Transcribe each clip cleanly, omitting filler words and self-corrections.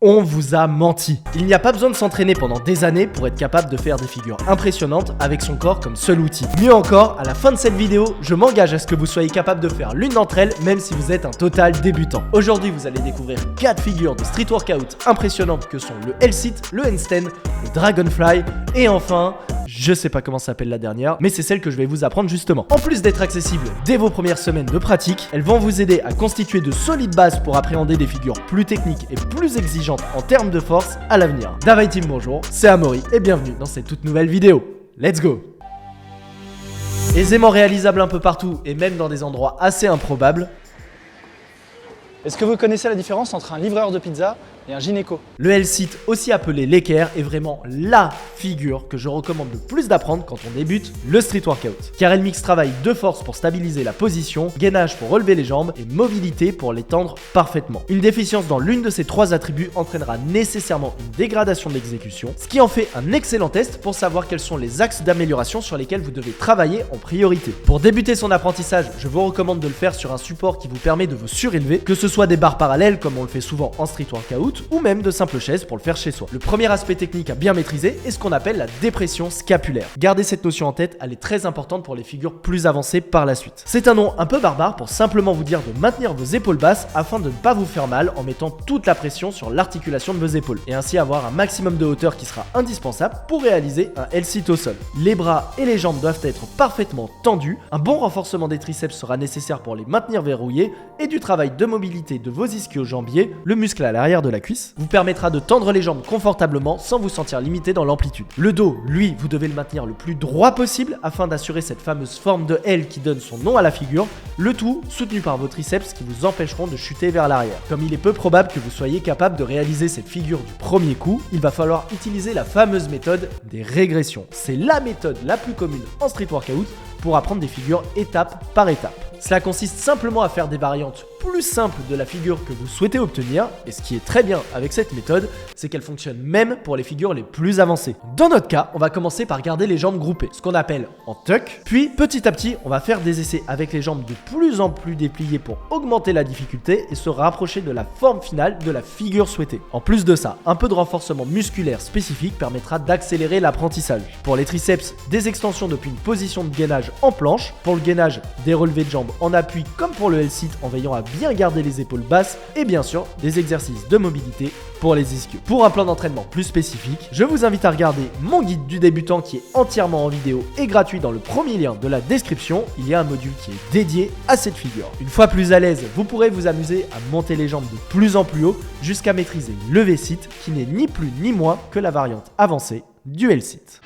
On vous a menti. Il n'y a pas besoin de s'entraîner pendant des années pour être capable de faire des figures impressionnantes avec son corps comme seul outil. Mieux encore, à la fin de cette vidéo, je m'engage à ce que vous soyez capable de faire l'une d'entre elles même si vous êtes un total débutant. Aujourd'hui, vous allez découvrir 4 figures de street workout impressionnantes que sont le L-sit, le handstand, le dragonfly et enfin... je sais pas comment s'appelle la dernière, mais c'est celle que je vais vous apprendre justement. En plus d'être accessible dès vos premières semaines de pratique, elles vont vous aider à constituer de solides bases pour appréhender des figures plus techniques et plus exigeantes en termes de force à l'avenir. Davai Team, bonjour, c'est Amaury et bienvenue dans cette toute nouvelle vidéo. Let's go! Aisément réalisable un peu partout et même dans des endroits assez improbables. Est-ce que vous connaissez la différence entre un livreur de pizza et un gynéco? Le L-sit, aussi appelé l'équerre, est vraiment LA figure que je recommande le plus d'apprendre quand on débute le street workout. Car elle mixe travail de force pour stabiliser la position, gainage pour relever les jambes et mobilité pour les tendre parfaitement. Une déficience dans l'une de ces trois attributs entraînera nécessairement une dégradation de l'exécution, ce qui en fait un excellent test pour savoir quels sont les axes d'amélioration sur lesquels vous devez travailler en priorité. Pour débuter son apprentissage, je vous recommande de le faire sur un support qui vous permet de vous surélever, que ce soit des barres parallèles comme on le fait souvent en street workout, ou même de simples chaises pour le faire chez soi. Le premier aspect technique à bien maîtriser est ce qu'on appelle la dépression scapulaire. Gardez cette notion en tête, elle est très importante pour les figures plus avancées par la suite. C'est un nom un peu barbare pour simplement vous dire de maintenir vos épaules basses afin de ne pas vous faire mal en mettant toute la pression sur l'articulation de vos épaules et ainsi avoir un maximum de hauteur qui sera indispensable pour réaliser un L-sit au sol. Les bras et les jambes doivent être parfaitement tendus, un bon renforcement des triceps sera nécessaire pour les maintenir verrouillés et du travail de mobilité de vos ischio-jambiers, le muscle à l'arrière de la cuisse, vous permettra de tendre les jambes confortablement sans vous sentir limité dans l'amplitude. Le dos, lui, vous devez le maintenir le plus droit possible afin d'assurer cette fameuse forme de L qui donne son nom à la figure, le tout soutenu par vos triceps qui vous empêcheront de chuter vers l'arrière. Comme il est peu probable que vous soyez capable de réaliser cette figure du premier coup, il va falloir utiliser la fameuse méthode des régressions. C'est la méthode la plus commune en street workout pour apprendre des figures étape par étape. Cela consiste simplement à faire des variantes plus simples de la figure que vous souhaitez obtenir, et ce qui est très bien avec cette méthode, c'est qu'elle fonctionne même pour les figures les plus avancées. Dans notre cas, on va commencer par garder les jambes groupées, ce qu'on appelle en tuck, puis petit à petit, on va faire des essais avec les jambes de plus en plus dépliées pour augmenter la difficulté et se rapprocher de la forme finale de la figure souhaitée. En plus de ça, un peu de renforcement musculaire spécifique permettra d'accélérer l'apprentissage. Pour les triceps, des extensions depuis une position de gainage en planche, pour le gainage, des relevés de jambes en appui comme pour le L-sit en veillant à bien garder les épaules basses et bien sûr des exercices de mobilité pour les ischios. Pour un plan d'entraînement plus spécifique, je vous invite à regarder mon guide du débutant qui est entièrement en vidéo et gratuit dans le premier lien de la description. Il y a un module qui est dédié à cette figure. Une fois plus à l'aise, vous pourrez vous amuser à monter les jambes de plus en plus haut jusqu'à maîtriser le V-sit qui n'est ni plus ni moins que la variante avancée du L-sit.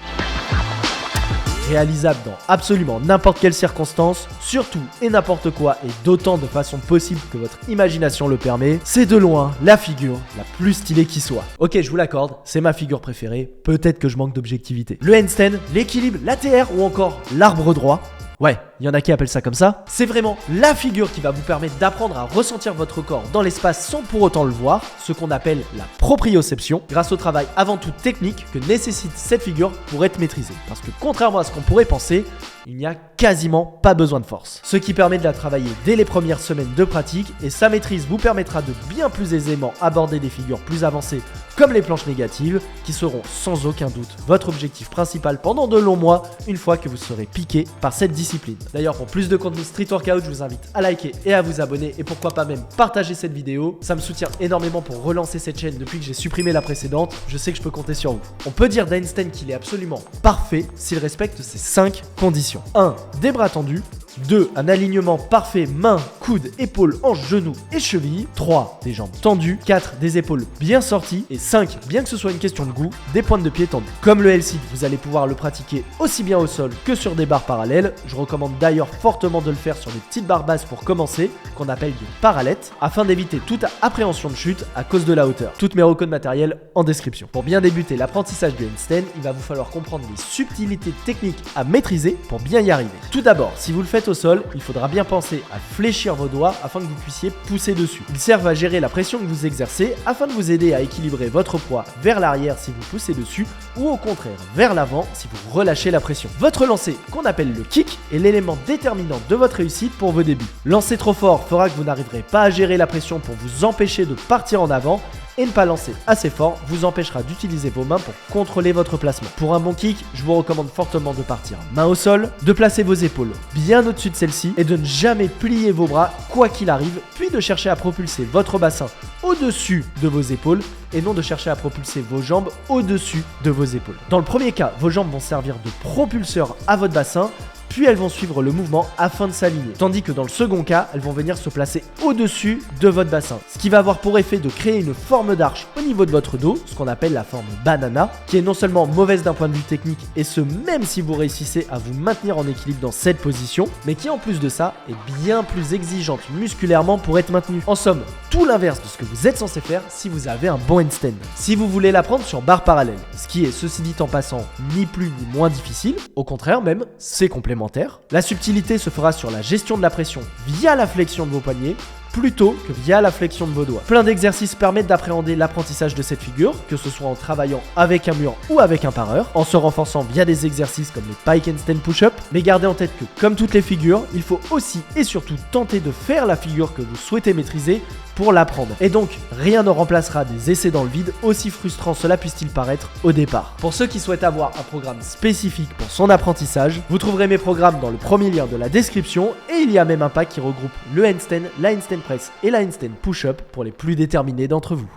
Réalisable dans absolument n'importe quelle circonstance, surtout et n'importe quoi et d'autant de façon possible que votre imagination le permet, c'est de loin la figure la plus stylée qui soit. Ok, je vous l'accorde, c'est ma figure préférée, peut-être que je manque d'objectivité. Le handstand, l'équilibre, l'ATR ou encore l'arbre droit, ouais, il y en a qui appellent ça comme ça. C'est vraiment la figure qui va vous permettre d'apprendre à ressentir votre corps dans l'espace sans pour autant le voir, ce qu'on appelle la proprioception, grâce au travail avant tout technique que nécessite cette figure pour être maîtrisée. Parce que contrairement à ce qu'on pourrait penser, il n'y a quasiment pas besoin de force. Ce qui permet de la travailler dès les premières semaines de pratique et sa maîtrise vous permettra de bien plus aisément aborder des figures plus avancées comme les planches négatives qui seront sans aucun doute votre objectif principal pendant de longs mois une fois que vous serez piqué par cette discipline. D'ailleurs, pour plus de contenu street workout, je vous invite à liker et à vous abonner et pourquoi pas même partager cette vidéo. Ça me soutient énormément pour relancer cette chaîne depuis que j'ai supprimé la précédente. Je sais que je peux compter sur vous. On peut dire d'Einstein qu'il est absolument parfait s'il respecte ces 5 conditions. 1. Des bras tendus. 2. Un alignement parfait mains, coudes, épaules, hanches, genoux et chevilles. 3. Des jambes tendues. 4. Des épaules bien sorties. Et 5. Bien que ce soit une question de goût, des pointes de pied tendues. Comme le L-sit, vous allez pouvoir le pratiquer aussi bien au sol que sur des barres parallèles. Je recommande d'ailleurs fortement de le faire sur des petites barres basses pour commencer, qu'on appelle des parallettes, afin d'éviter toute appréhension de chute à cause de la hauteur. Toutes mes recos de matériel en description. Pour bien débuter l'apprentissage du handstand, il va vous falloir comprendre les subtilités techniques à maîtriser pour bien y arriver. Tout d'abord, si vous le faites au sol, il faudra bien penser à fléchir vos doigts afin que vous puissiez pousser dessus. Ils servent à gérer la pression que vous exercez afin de vous aider à équilibrer votre poids vers l'arrière si vous poussez dessus ou au contraire vers l'avant si vous relâchez la pression. Votre lancer, qu'on appelle le kick, est l'élément déterminant de votre réussite pour vos débuts. Lancer trop fort fera que vous n'arriverez pas à gérer la pression pour vous empêcher de partir en avant et ne pas lancer assez fort vous empêchera d'utiliser vos mains pour contrôler votre placement. Pour un bon kick, je vous recommande fortement de partir main au sol, de placer vos épaules bien au-dessus de celle-ci et de ne jamais plier vos bras quoi qu'il arrive, puis de chercher à propulser votre bassin au-dessus de vos épaules et non de chercher à propulser vos jambes au-dessus de vos épaules. Dans le premier cas, vos jambes vont servir de propulseur à votre bassin, puis elles vont suivre le mouvement afin de s'aligner. Tandis que dans le second cas, elles vont venir se placer au-dessus de votre bassin. Ce qui va avoir pour effet de créer une forme d'arche au niveau de votre dos, ce qu'on appelle la forme banana, qui est non seulement mauvaise d'un point de vue technique, et ce même si vous réussissez à vous maintenir en équilibre dans cette position, mais qui en plus de ça est bien plus exigeante musculairement pour être maintenue. En somme, tout l'inverse de ce que vous êtes censé faire si vous avez un bon handstand. Si vous voulez l'apprendre sur barre parallèle, ce qui est, ceci dit en passant, ni plus ni moins difficile, au contraire même, c'est complémentaire. La subtilité se fera sur la gestion de la pression via la flexion de vos poignets plutôt que via la flexion de vos doigts. Plein d'exercices permettent d'appréhender l'apprentissage de cette figure, que ce soit en travaillant avec un mur ou avec un pareur, en se renforçant via des exercices comme les pike handstand push-up, mais gardez en tête que comme toutes les figures, il faut aussi et surtout tenter de faire la figure que vous souhaitez maîtriser pour l'apprendre. Et donc, rien ne remplacera des essais dans le vide, aussi frustrant cela puisse-t-il paraître au départ. Pour ceux qui souhaitent avoir un programme spécifique pour son apprentissage, vous trouverez mes programmes dans le premier lien de la description et il y a même un pack qui regroupe le handstand, la handstand press et la handstand push-up pour les plus déterminés d'entre vous.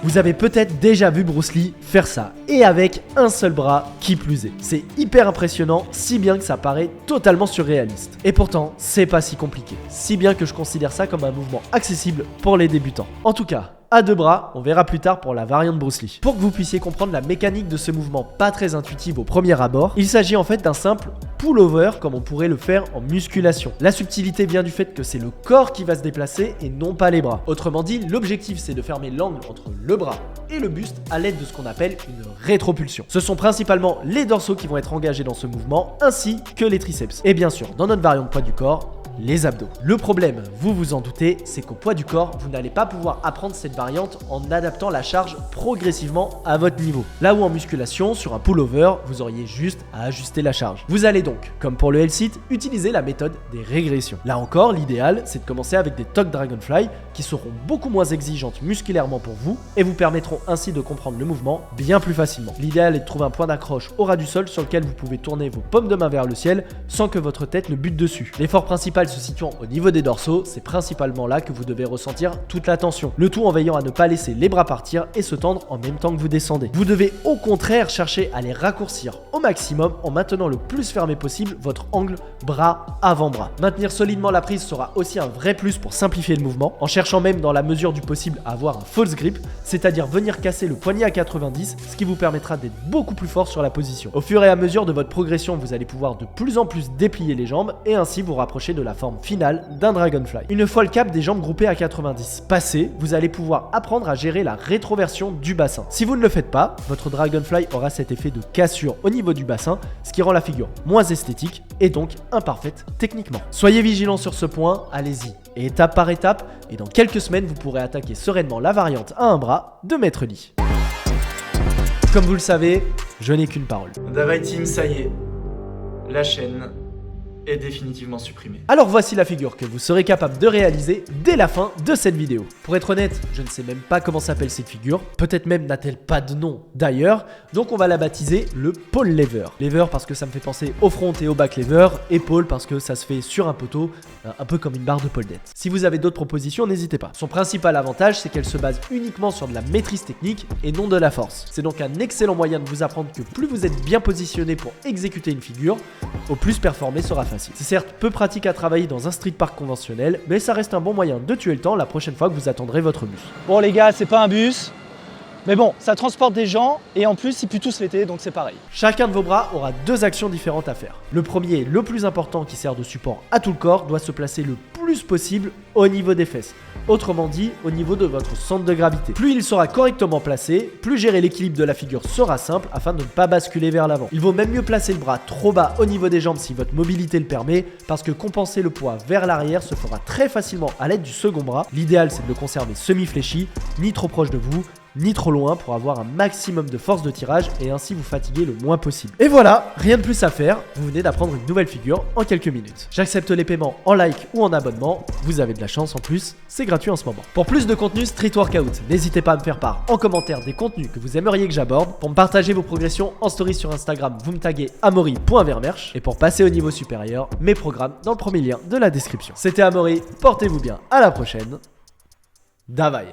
Vous avez peut-être déjà vu Bruce Lee faire ça, et avec un seul bras qui plus est. C'est hyper impressionnant, si bien que ça paraît totalement surréaliste. Et pourtant, c'est pas si compliqué, si bien que je considère ça comme un mouvement accessible pour les débutants. En tout cas, à deux bras, on verra plus tard pour la variante Bruce Lee. Pour que vous puissiez comprendre la mécanique de ce mouvement pas très intuitif au premier abord, il s'agit en fait d'un simple pull-over comme on pourrait le faire en musculation. La subtilité vient du fait que c'est le corps qui va se déplacer et non pas les bras. Autrement dit, l'objectif c'est de fermer l'angle entre le bras et le buste à l'aide de ce qu'on appelle une rétropulsion. Ce sont principalement les dorsaux qui vont être engagés dans ce mouvement ainsi que les triceps. Et bien sûr, dans notre variante poids du corps, les abdos. Le problème, vous vous en doutez, c'est qu'au poids du corps, vous n'allez pas pouvoir apprendre cette variante en adaptant la charge progressivement à votre niveau. Là où en musculation, sur un pullover, vous auriez juste à ajuster la charge. Vous allez donc, comme pour le L-sit, utiliser la méthode des régressions. Là encore, l'idéal, c'est de commencer avec des tuck dragonfly qui seront beaucoup moins exigeantes musculairement pour vous et vous permettront ainsi de comprendre le mouvement bien plus facilement. L'idéal est de trouver un point d'accroche au ras du sol sur lequel vous pouvez tourner vos paumes de main vers le ciel sans que votre tête ne bute dessus. L'effort principal se situant au niveau des dorsaux, c'est principalement là que vous devez ressentir toute la tension. Le tout en veillant à ne pas laisser les bras partir et se tendre en même temps que vous descendez. Vous devez au contraire chercher à les raccourcir au maximum en maintenant le plus fermé possible votre angle bras-avant-bras. Maintenir solidement la prise sera aussi un vrai plus pour simplifier le mouvement, en cherchant même dans la mesure du possible à avoir un false grip, c'est-à-dire venir casser le poignet à 90, ce qui vous permettra d'être beaucoup plus fort sur la position. Au fur et à mesure de votre progression, vous allez pouvoir de plus en plus déplier les jambes et ainsi vous rapprocher de la forme finale d'un dragonfly. Une fois le cap des jambes groupées à 90 passé, vous allez pouvoir apprendre à gérer la rétroversion du bassin. Si vous ne le faites pas, votre dragonfly aura cet effet de cassure au niveau du bassin, ce qui rend la figure moins esthétique et donc imparfaite techniquement. Soyez vigilants sur ce point, allez-y, étape par étape, et dans quelques semaines, vous pourrez attaquer sereinement la variante à un bras de Maître Lee. Comme vous le savez, je n'ai qu'une parole. Davai Team, ça y est, la chaîne est définitivement supprimée. Alors voici la figure que vous serez capable de réaliser dès la fin de cette vidéo. Pour être honnête, je ne sais même pas comment s'appelle cette figure, peut-être même n'a-t-elle pas de nom d'ailleurs, donc on va la baptiser le pole lever. Lever parce que ça me fait penser au front et au back lever, et pole parce que ça se fait sur un poteau, un peu comme une barre de pole dance. Si vous avez d'autres propositions, n'hésitez pas. Son principal avantage, c'est qu'elle se base uniquement sur de la maîtrise technique et non de la force. C'est donc un excellent moyen de vous apprendre que plus vous êtes bien positionné pour exécuter une figure, au plus performer sera facile. C'est certes peu pratique à travailler dans un street park conventionnel, mais ça reste un bon moyen de tuer le temps la prochaine fois que vous attendrez votre bus. Bon les gars, c'est pas un bus, mais bon, ça transporte des gens et en plus il pue tous l'été, donc c'est pareil. Chacun de vos bras aura deux actions différentes à faire. Le premier, le plus important qui sert de support à tout le corps, doit se placer le plus possible au niveau des fesses. Autrement dit, au niveau de votre centre de gravité. Plus il sera correctement placé, plus gérer l'équilibre de la figure sera simple afin de ne pas basculer vers l'avant. Il vaut même mieux placer le bras trop bas au niveau des jambes si votre mobilité le permet, parce que compenser le poids vers l'arrière se fera très facilement à l'aide du second bras. L'idéal c'est de le conserver semi-fléchi, ni trop proche de vous, ni trop loin pour avoir un maximum de force de tirage et ainsi vous fatiguer le moins possible. Et voilà, rien de plus à faire, vous venez d'apprendre une nouvelle figure en quelques minutes. J'accepte les paiements en like ou en abonnement, vous avez de la chance en plus, c'est gratuit en ce moment. Pour plus de contenu Street Workout, n'hésitez pas à me faire part en commentaire des contenus que vous aimeriez que j'aborde. Pour me partager vos progressions en story sur Instagram, vous me taguez amaury.vermersch. Et pour passer au niveau supérieur, mes programmes dans le premier lien de la description. C'était Amaury, portez-vous bien, à la prochaine. Davaï.